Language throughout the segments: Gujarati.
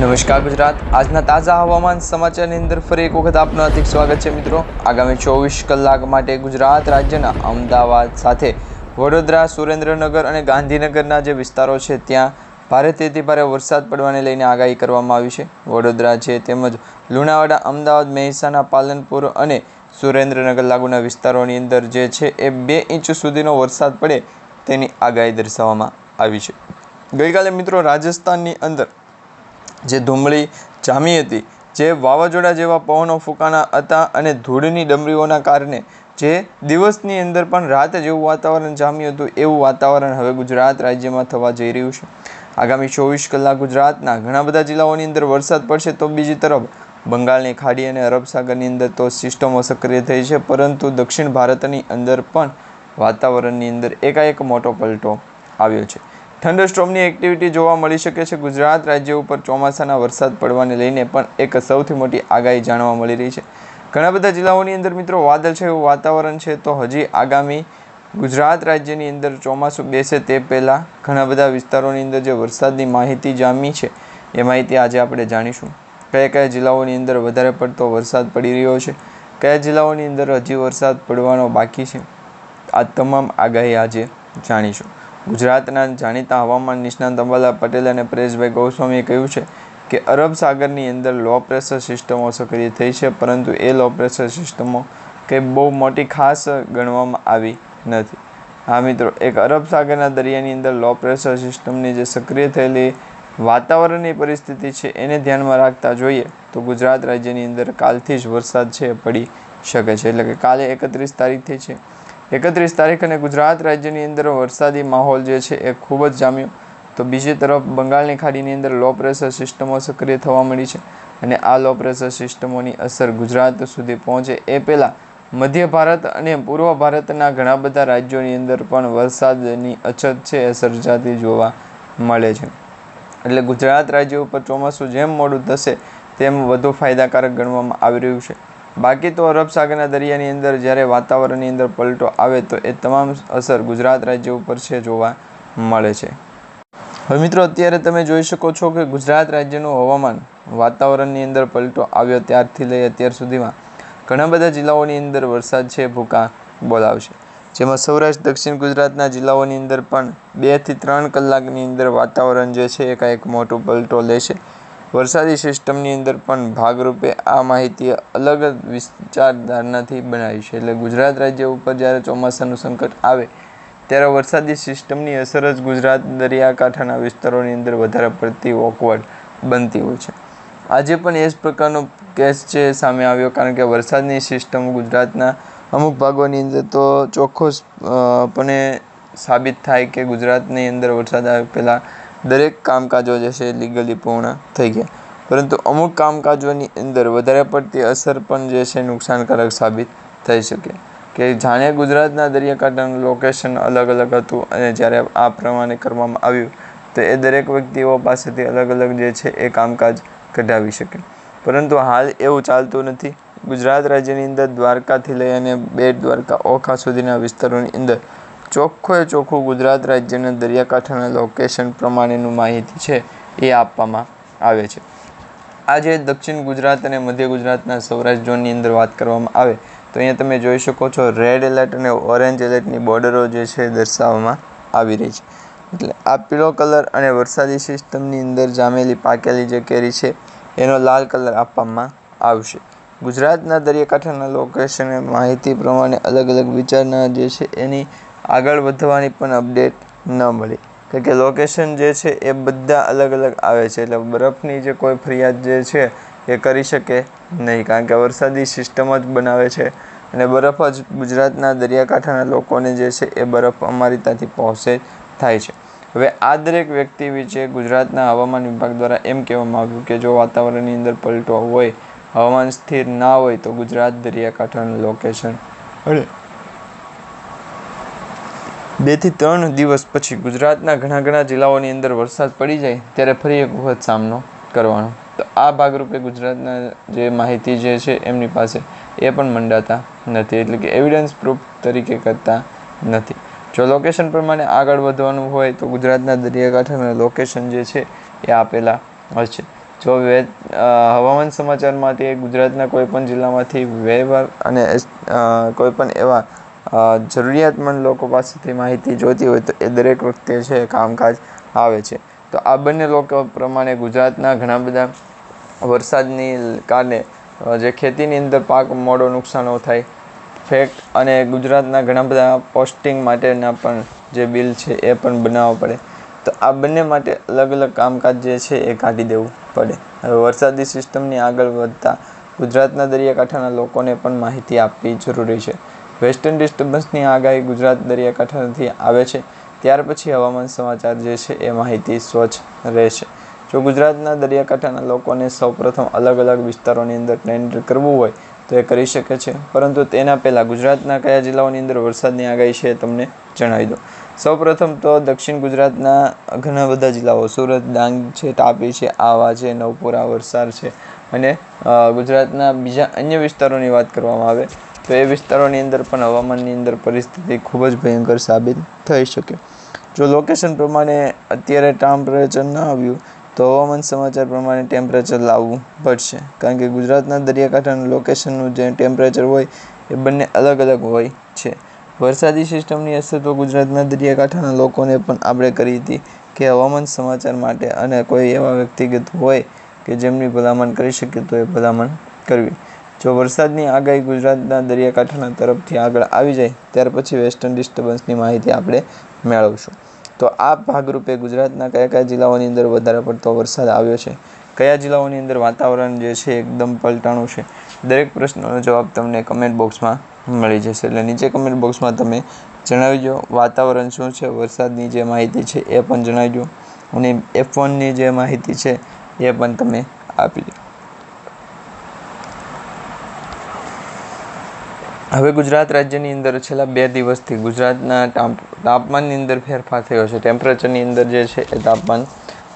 નમસ્કાર ગુજરાત, આજના તાજા હવામાન સમાચારની અંદર ફરી એક વખત આપનું હાર્દિક સ્વાગત છે મિત્રો। આગામી 24 કલાક માટે ગુજરાત રાજ્યના અમદાવાદ સાથે વડોદરા, સુરેન્દ્રનગર અને ગાંધીનગરના જે વિસ્તારો છે ત્યાં ભારેથી ભારે વરસાદ પડવાને લઈને આગાહી કરવામાં આવી છે। વડોદરા છે તેમજ લુણાવાડા, અમદાવાદ, મહેસાણા, પાલનપુર અને સુરેન્દ્રનગર લાગુના વિસ્તારોની અંદર જે છે એ 2 ઇંચ સુધીનો વરસાદ પડે તેની આગાહી દર્શાવવામાં આવી છે। ગઈકાલે મિત્રો રાજસ્થાનની અંદર જે ધૂમળી જામી હતી, જે વાવાઝોડા જેવા પવનો ફૂંકાણા હતા અને ધૂળની ડમરીઓના કારણે જે દિવસની અંદર પણ રાત જેવું વાતાવરણ જામ્યું હતું, એવું વાતાવરણ હવે ગુજરાત રાજ્યમાં થવા જઈ રહ્યું છે। આગામી 24 કલાક ગુજરાતના ઘણા બધા જિલ્લાઓની અંદર વરસાદ પડશે, તો બીજી તરફ બંગાળની ખાડી અને અરબ સાગરની અંદર તો સિસ્ટમો સક્રિય થઈ છે, પરંતુ દક્ષિણ ભારતની અંદર પણ વાતાવરણની અંદર એકાએક મોટો પલટો આવ્યો છે। થંડરસ્ટોર્મની એક્ટિવિટી જોવા મળી શકે છે। ગુજરાત રાજ્ય ઉપર ચોમાસાના વરસાદ પડવાને લઈને પણ એક સૌથી મોટી આગાહી જાણવા મળી રહી છે। ઘણા બધા જિલ્લાઓની અંદર મિત્રો વાદળછાયું વાતાવરણ છે, તો હજી આગામી ગુજરાત રાજ્યની અંદર ચોમાસું બેસે તે પહેલાં ઘણા બધા વિસ્તારોની અંદર જે વરસાદની માહિતી જામી છે એ માહિતી આજે આપણે જાણીશું। કયા કયા જિલ્લાઓની અંદર વધારે પડતો વરસાદ પડી રહ્યો છે, કયા જિલ્લાઓની અંદર હજી વરસાદ પડવાનો બાકી છે, આ તમામ આગાહી આજે જાણીશું। ગુજરાતના જાણીતા હવામાન નિષ્ણાત અંબાલાલ પટેલ અને પરેશભાઈ ગોસ્વામીએ કહ્યું છે કે અરબ સાગરની અંદર લો પ્રેશર સિસ્ટમો સક્રિય થઈ છે, પરંતુ એ લો પ્રેશર સિસ્ટમો કંઈ બહુ મોટી ખાસ ગણવામાં આવી નથી। હા મિત્રો, એક અરબ સાગરના દરિયાની અંદર લો પ્રેશર સિસ્ટમની જે સક્રિય થયેલી વાતાવરણની પરિસ્થિતિ છે એને ધ્યાનમાં રાખતા જોઈએ તો ગુજરાત રાજ્યની અંદર કાલથી જ વરસાદ છે પડી શકે છે, એટલે કે કાલે 31 તારીખથી છે। 31 તારીખ અને ગુજરાત રાજ્યની અંદર વરસાદી માહોલ જે છે એ ખૂબ જ જામ્યો, તો બીજી તરફ બંગાળની ખાડીની અંદર લો પ્રેશર સિસ્ટમો સક્રિય થવા મળી છે અને આ લો પ્રેશર સિસ્ટમોની અસર ગુજરાત સુધી પહોંચે એ પહેલાં મધ્ય ભારત અને પૂર્વ ભારતના ઘણા બધા રાજ્યોની અંદર પણ વરસાદની અછત છે એ સર્જાતી જોવા મળે છે। એટલે ગુજરાત રાજ્ય ઉપર ચોમાસું જેમ મોડું થશે તેમ વધુ ફાયદાકારક ગણવામાં આવી રહ્યું છે। બાકી તો અરબ સાગરના દરિયાની અંદર જ્યારે વાતાવરણની અંદર પલટો આવે તો એ તમામ અસર ગુજરાત રાજ્ય ઉપર છે જોવા મળે છે। હવે મિત્રો, અત્યારે તમે જોઈ શકો છો કે ગુજરાત રાજ્યનું હવામાન વાતાવરણની અંદર પલટો આવ્યો ત્યારથી લઈ અત્યાર સુધીમાં ઘણા બધા જિલ્લાઓની અંદર વરસાદ છે ભૂકા બોલાવશે, જેમાં સૌરાષ્ટ્ર, દક્ષિણ ગુજરાતના જિલ્લાઓની અંદર પણ 2 થી 3 કલાકની અંદર વાતાવરણ જે છે એકાએક મોટો પલટો લેશે। વરસાદી સિસ્ટમની અંદર પણ ભાગરૂપે આ માહિતી અલગ વિચારધારણાથી બનાવી છે, એટલે ગુજરાત રાજ્ય ઉપર જ્યારે ચોમાસાનું સંકટ આવે ત્યારે વરસાદી સિસ્ટમની અસર જ ગુજરાત દરિયાકાંઠાના વિસ્તારોની અંદર વધારે પડતી ઓકવર્ડ બનતી હોય છે। આજે પણ એ જ પ્રકારનો કેસ છે સામે આવ્યો, કારણ કે વરસાદની સિસ્ટમ ગુજરાતના અમુક ભાગોની અંદર તો ચોક્કસપણે સાબિત થાય કે ગુજરાતની અંદર વરસાદ આવે પહેલાં દરેક કામકાજો જે છે લીગલી પૂર્ણ થઈ ગયા, પરંતુ અમુક કામકાજોની અંદર વધારે પડતી અસર પણ જે છે નુકસાનકારક સાબિત થઈ શકે, કે જાણે ગુજરાતના દરિયાકાંઠાનું લોકેશન અલગ અલગ હતું અને જ્યારે આ પ્રમાણે કરવામાં આવ્યું તો એ દરેક વ્યક્તિઓ પાસેથી અલગ અલગ જે છે એ કામકાજ કઢાવી શકે, પરંતુ હાલ એવું ચાલતું નથી। ગુજરાત રાજ્યની અંદર દ્વારકાથી લઈ અને બેટ દ્વારકા, ઓખા સુધીના વિસ્તારોની અંદર ચોખ્ખું ગુજરાત રાજ્યના દરિયાકાંઠાના લોકેશન પ્રમાણેનું માહિતી છે એ આપવામાં આવે છે। આજે દક્ષિણ ગુજરાત અને મધ્ય ગુજરાતના સૌરાષ્ટ્ર ઝોનની અંદર વાત કરવામાં આવે તો અહીંયા તમે જોઈ શકો છો રેડ એલર્ટ અને ઓરેન્જ એલર્ટની બોર્ડરો જે છે દર્શાવવામાં આવી રહી છે, એટલે આ પીળો કલર અને વરસાદી સિસ્ટમની અંદર જામેલી પાકેલી જે કેરી છે એનો લાલ કલર આપવામાં આવશે। ગુજરાતના દરિયાકાંઠાના લોકેશન માહિતી પ્રમાણે અલગ અલગ વિચારના જે છે એની આગળ વધવાની પણ અપડેટ ન મળી, કારણ કે લોકેશન જે છે એ બધા અલગ અલગ આવે છે, એટલે બરફની જે કોઈ ફરિયાદ જે છે એ કરી શકે નહીં, કારણ કે વરસાદી સિસ્ટમ જ બનાવે છે અને બરફ જ ગુજરાતના દરિયાકાંઠાના લોકોને જે છે એ બરફ અમારી ત્યાંથી પહોંચે થાય છે। હવે આ દરેક વ્યક્તિ વિશે ગુજરાતના હવામાન વિભાગ દ્વારા એમ કહેવામાં આવ્યું કે જો વાતાવરણની અંદર પલટો હોય, હવામાન સ્થિર ના હોય તો ગુજરાત દરિયાકાંઠાનું લોકેશન અને 2 થી 3 દિવસ પછી ગુજરાતના ઘણા જિલ્લાઓની અંદર વરસાદ પડી જાય ત્યારે ફરી એક વખત સામનો કરવાનો, તો આ ભાગરૂપે ગુજરાતના જે માહિતી જે છે એમની પાસે એ પણ મંડાતા નથી, એટલે કે એવિડન્સ પ્રૂફ તરીકે કરતા નથી। જો લોકેશન પ્રમાણે આગળ વધવાનું હોય તો ગુજરાતના દરિયાકાંઠાના લોકેશન જે છે એ આપેલા હશે, જો હવામાન સમાચારમાંથી ગુજરાતના કોઈપણ જિલ્લામાંથી વ્યવહાર અને કોઈપણ એવા જરૂરિયાતમંદ લોકો પાસેથી માહિતી જોઈતી હોય તો એ દરેક વખતે છે કામકાજ આવે છે. તો આ બંને લોકો પ્રમાણે ગુજરાતના ઘણા બધા વરસાદની કારણે જે ખેતીની અંદર પાક મોડો નુકસાનો થાય અને ગુજરાતના ઘણા બધા પોસ્ટિંગ માટેના પણ જે બિલ છે એ પણ બનાવવા પડે. તો આ બંને માટે અલગ અલગ કામકાજ જે છે એ કાઢી દેવું પડે. હવે વરસાદી સિસ્ટમની આગળ વધતા ગુજરાતના દરિયાકાંઠાના લોકોને પણ માહિતી આપવી જરૂરી છે. વેસ્ટર્ન ડિસ્ટર્બન્સની આગાહી ગુજરાત દરિયાકાંઠાથી આવે છે ત્યાર પછી હવામાન સમાચાર જે છે એ માહિતી સ્વચ્છ રહેશે. જો ગુજરાતના દરિયાકાંઠાના લોકોને સૌપ્રથમ અલગ અલગ વિસ્તારોની અંદર એન્ટર કરવું હોય તો એ કરી શકે છે, પરંતુ તેના પહેલાં ગુજરાતના કયા જિલ્લાઓની અંદર વરસાદની આગાહી છે એ તમને જણાવી દો. સૌપ્રથમ તો દક્ષિણ ગુજરાતના ઘણા બધા જિલ્લાઓ સુરત, ડાંગ છે, તાપી છે, આહવા છે, નવપુરા, વલસાડ છે અને ગુજરાતના બીજા અન્ય વિસ્તારોની વાત કરવામાં આવે તો એ વિસ્તારોની અંદર પણ હવામાનની અંદર પરિસ્થિતિ ખૂબ જ ભયંકર સાબિત થઈ શકે. જો લોકેશન પ્રમાણે અત્યારે ટેમ્પરેચર ન આવ્યું તો હવામાન સમાચાર પ્રમાણે ટેમ્પરેચર લાવવું પડશે, કારણ કે ગુજરાતના દરિયાકાંઠાના લોકેશનનું જે ટેમ્પરેચર હોય એ બંને અલગ અલગ હોય છે. વરસાદી સિસ્ટમની અસર તો ગુજરાતના દરિયાકાંઠાના લોકોને પણ આપણે કરી હતી કે હવામાન સમાચાર માટે અને કોઈ એવા વ્યક્તિગત હોય કે જેમની ભલામણ કરી શકે તો એ ભલામણ કરવી. જો વરસાદની આગાહી ગુજરાતના દરિયાકાંઠાના તરફથી આગળ આવી જાય ત્યાર પછી વેસ્ટર્ન ડિસ્ટર્બન્સની માહિતી આપણે મેળવશું. તો આ ભાગરૂપે ગુજરાતના કયા કયા જિલ્લાઓની અંદર વધારે પડતો વરસાદ આવ્યો છે, કયા જિલ્લાઓની અંદર વાતાવરણ જે છે એકદમ પલટાણું છે, દરેક પ્રશ્નોનો જવાબ તમને કમેન્ટ બોક્સમાં મળી જશે. એટલે નીચે કમેન્ટ બોક્સમાં તમે જણાવજો વાતાવરણ શું છે, વરસાદની જે માહિતી છે એ પણ જણાવજો અને F1ની જે માહિતી છે એ પણ તમે આપી દો. હવે ગુજરાત રાજ્યની અંદર છેલ્લા 2 દિવસથી ગુજરાતના તાપમાનની અંદર ફેરફાર થયો છે. ટેમ્પરેચરની અંદર જે છે એ તાપમાન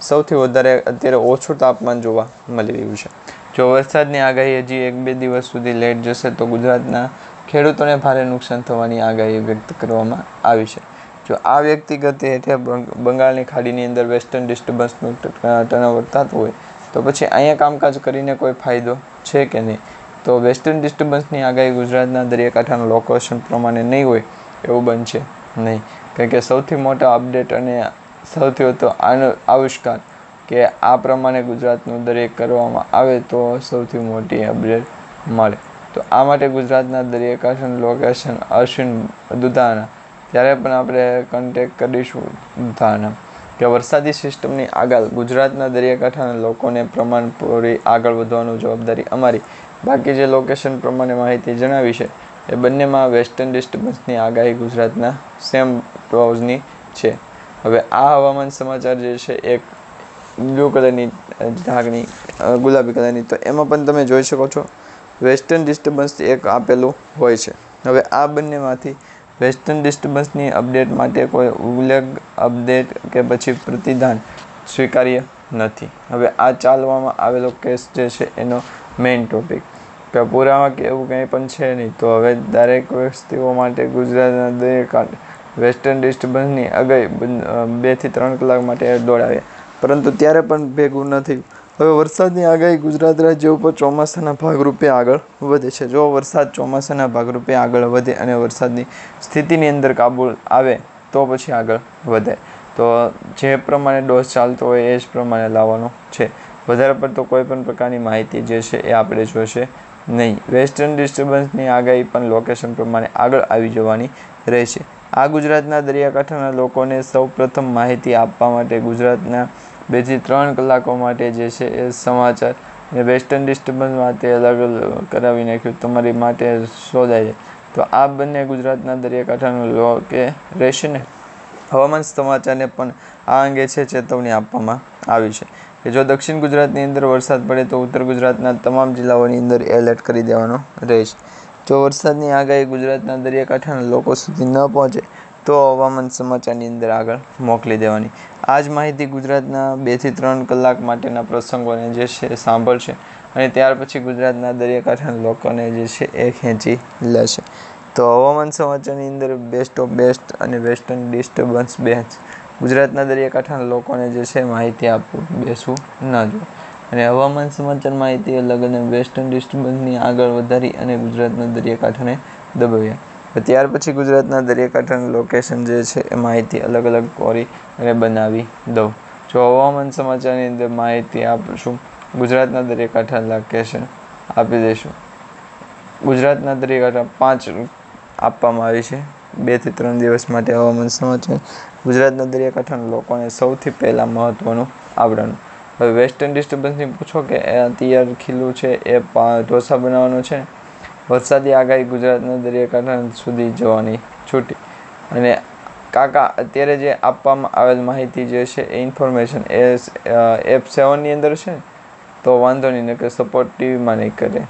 સૌથી વધારે અત્યારે ઓછું તાપમાન જોવા મળી રહ્યું છે. જો વરસાદની આગાહી હજી 1-2 દિવસ સુધી લેટ જશે તો ગુજરાતના ખેડૂતોને ભારે નુકસાન થવાની આગાહી વ્યક્ત કરવામાં આવી છે. જો આ વ્યક્તિગત હેઠળ બંગાળની ખાડીની અંદર વેસ્ટર્ન ડિસ્ટર્બન્સનું ટર્નઓવર થતું હોય તો પછી અહીંયા કામકાજ કરીને કોઈ ફાયદો છે કે નહીં? તો વેસ્ટર્ન ડિસ્ટર્બન્સની આગાહી ગુજરાતના દરિયાકાંઠાના લોકેશન પ્રમાણે નહીં હોય એવું બનશે નહીં, કારણ કે સૌથી મોટા અપડેટ અને સૌથી વધુ આવિષ્કાર કે આ પ્રમાણે ગુજરાતનું દરિયા કરવામાં આવે તો સૌથી મોટી અપડેટ મળે. તો આ માટે ગુજરાતના દરિયાકાંઠાનું લોકેશન અશ્વિન દુધાણા ત્યારે પણ આપણે કોન્ટેક્ટ કરીશું દુધાણા કે વરસાદી સિસ્ટમની આગળ ગુજરાતના દરિયાકાંઠાના લોકોને પ્રમાણપૂરી આગળ વધવાનું જવાબદારી અમારી. બાકી જે લોકેશન પ્રમાણે માહિતી જણાવી છે એ બંનેમાં વેસ્ટર્ન ડિસ્ટર્બન્સની આગાહી ગુજરાતના સેમ ક્લોઝની છે. હવે આ હવામાન સમાચાર જે છે એક બ્લુ કલરની ઢાંકણી ગુલાબી કલરની, તો એમાં પણ તમે જોઈ શકો છો વેસ્ટર્ન ડિસ્ટર્બન્સ એક આપેલું હોય છે. હવે આ બંનેમાંથી વેસ્ટર્ન ડિસ્ટર્બન્સની અપડેટ માટે કોઈ ઉલ્લેખ, અપડેટ કે પછી પ્રતિદાન સ્વીકાર્ય નથી. હવે આ ચાલવામાં આવેલો કેસ જે છે એનો મેઇન ટોપિક કે પુરાવા કે એવું કંઈ પણ છે નહીં. તો હવે દરેક વ્યક્તિઓ માટે ગુજરાતના દરિયાકાંઠે વેસ્ટર્ન ડિસ્ટર્બન્સની આગાહી 2 થી 3 કલાક માટે દોડાવ્યા, પરંતુ ત્યારે પણ ભેગું નથી. હવે વરસાદની આગાહી ગુજરાત રાજ્ય ઉપર ચોમાસાના ભાગરૂપે આગળ વધે છે. જો વરસાદ ચોમાસાના ભાગરૂપે આગળ વધે અને વરસાદની સ્થિતિની અંદર કાબુ આવે તો પછી આગળ વધે. તો જે પ્રમાણે ડોઝ ચાલતો હોય એ જ પ્રમાણે લાવવાનો છે. વધારે પડતો કોઈ પણ પ્રકારની માહિતી જે છે એ આપણે જોશે નહીં. વેસ્ટર્ન ડિસ્ટર્બન્સની આગાહી પણ લોકેશન પ્રમાણે આગળ આવી જવાની રહેશે. આ ગુજરાતના દરિયાકાંઠાના લોકોને સૌપ્રથમ માહિતી આપવા માટે ગુજરાતના 2 થી 3 કલાકો માટે જે છે એ સમાચાર અને વેસ્ટર્ન ડિસ્ટર્બન્સ માટે અલગ કરાવી નાખ્યું તમારી માટે શોધાય. તો આ બંને ગુજરાતના દરિયાકાંઠાનું લોકે રહેશે ને. હવામાન સમાચારને પણ આ અંગે છે ચેતવણી આપવામાં આવી છે કે જો દક્ષિણ ગુજરાતની અંદર વરસાદ પડે તો ઉત્તર ગુજરાતના તમામ જિલ્લાઓની અંદર એલર્ટ કરી દેવાનો રહેશે. જો વરસાદની આગાહી ગુજરાતના દરિયાકાંઠાના લોકો સુધી ન પહોંચે તો હવામાન સમાચારની અંદર આગળ મોકલી દેવાની. આ જ માહિતી ગુજરાતના 2 થી 3 કલાક માટેના પ્રસંગોને જે છે એ સાંભળશે અને ત્યાર પછી ગુજરાતના દરિયાકાંઠાના લોકોને જે છે એ ખેંચી લેશે. તો હવામાન સમાચારની અંદર બેસ્ટ ઓફ બેસ્ટ અને વેસ્ટર્ન ડિસ્ટર્બન્સ બેસ્ટ ગુજરાતના દરિયાકાંઠાના લોકોને જે છે માહિતી આપવું બેસવું ન જોઈએ. અને હવામાન સમાચાર માહિતી અલગ અને વેસ્ટર્ન ડિસ્ટર્બન્સની આગળ વધારી અને ગુજરાતના દરિયાકાંઠાને દબાવ્યા. ત્યાર પછી ગુજરાતના દરિયાકાંઠાનું લોકેશન જે છે એ માહિતી અલગ અલગ કોરી અને બનાવી દઉં. જો હવામાન સમાચારની અંદર માહિતી આપશું, ગુજરાતના દરિયાકાંઠા લોકેશન આપી દઈશું. ગુજરાતના દરિયાકાંઠા 5 આપવામાં આવી છે. 2 થી 3 દિવસ માટે હવામાન સમાચાર. ગુજરાતના દરિયાકાંઠાના લોકોને સૌથી પહેલાં મહત્ત્વનું આવરણ. હવે વેસ્ટર્ન ડિસ્ટર્બન્સની પૂછો કે તૈયાર ખીલું છે એ ઢોસા બનાવવાનો છે. વરસાદી આગાહી ગુજરાતના દરિયાકાંઠા સુધી જવાની છૂટી. અને કાકા અત્યારે જે આપવામાં આવેલ માહિતી જે છે એ ઇન્ફોર્મેશન એ F7ની અંદર છે તો વાંધો નહીં, કે સપોર્ટ ટીવીમાં નહીં કરે.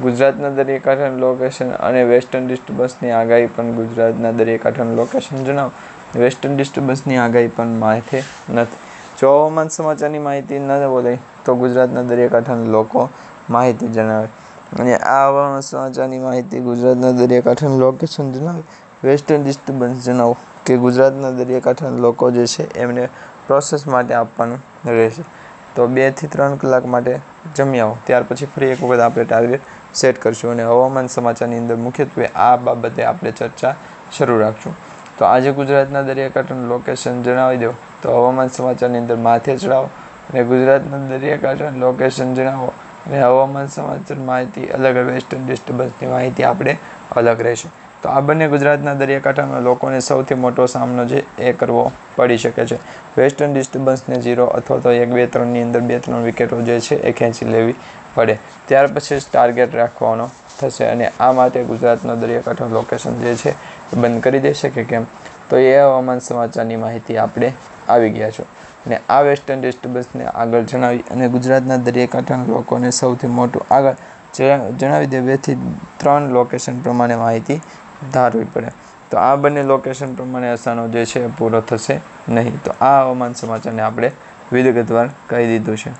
ગુજરાતના દરિયાકાંઠાનું લોકેશન અને વેસ્ટર્ન ડિસ્ટર્બન્સની આગાહી પણ ગુજરાતના દરિયાકાંઠાનું લોકેશન જણાવો. વેસ્ટર્ન ડિસ્ટર્બન્સની આગાહી પણ માહિતી નથી. જો હવામાન સમાચારની માહિતી ન બોલે તો ગુજરાતના દરિયાકાંઠાના લોકો માહિતી જણાવે. અને આ હવામાન સમાચારની માહિતી ગુજરાતના દરિયાકાંઠાનું લોકેશન જણાવે. વેસ્ટર્ન ડિસ્ટર્બન્સ જણાવો કે ગુજરાતના દરિયાકાંઠાના લોકો જે છે એમને પ્રોસેસ માટે આપવાનું રહેશે. તો 2 થી 3 કલાક માટે જમી આવો. ત્યાર પછી ફરી એક વખત આપણે ટાર્ગેટ સેટ કરશું અને હવામાન સમાચારની અંદર મુખ્યત્વે આ બાબતે આપણે ચર્ચા શરૂ રાખશું. તો આજે ગુજરાતના દરિયાકાંઠાનું લોકેશન જણાવી દો. તો હવામાન સમાચારની અંદર માથે ચડાવો અને ગુજરાતના દરિયાકાંઠાનું લોકેશન જણાવો અને હવામાન સમાચાર માહિતી અલગ, વેસ્ટર્ન ડિસ્ટર્બન્સની માહિતી આપણે અલગ રહેશે. તો આ બંને ગુજરાતના દરિયાકાંઠાના લોકોને સૌથી મોટો સામનો છે એ કરવો પડી શકે છે. વેસ્ટર્ન ડિસ્ટર્બન્સને 0 અથવા તો 1, 2, 3ની અંદર 2-3 વિકેટો જે છે એ ખેંચી લેવી પડે. ત્યાર પછી ટાર્ગેટ રાખવાનો થશે અને આ માટે ગુજરાતનો દરિયાકાંઠાનું લોકેશન જે છે એ બંધ કરી દેશે કે કેમ, તો એ હવામાન સમાચારની માહિતી આપણે આવી ગયા છો. અને આ વેસ્ટર્ન ડિસ્ટર્બન્સને આગળ જણાવી અને ગુજરાતના દરિયાકાંઠાના લોકોને સૌથી મોટું આગળ જણાવી દે 2 થી 3 લોકેશન પ્રમાણે માહિતી ધારવી પડે. તો આ બંને લોકેશન પ્રમાણે અસાનો જે છે પૂરો થશે નહીં. તો આ હવામાન સમાચારને આપણે વિગતવાર કહી દીધું છે.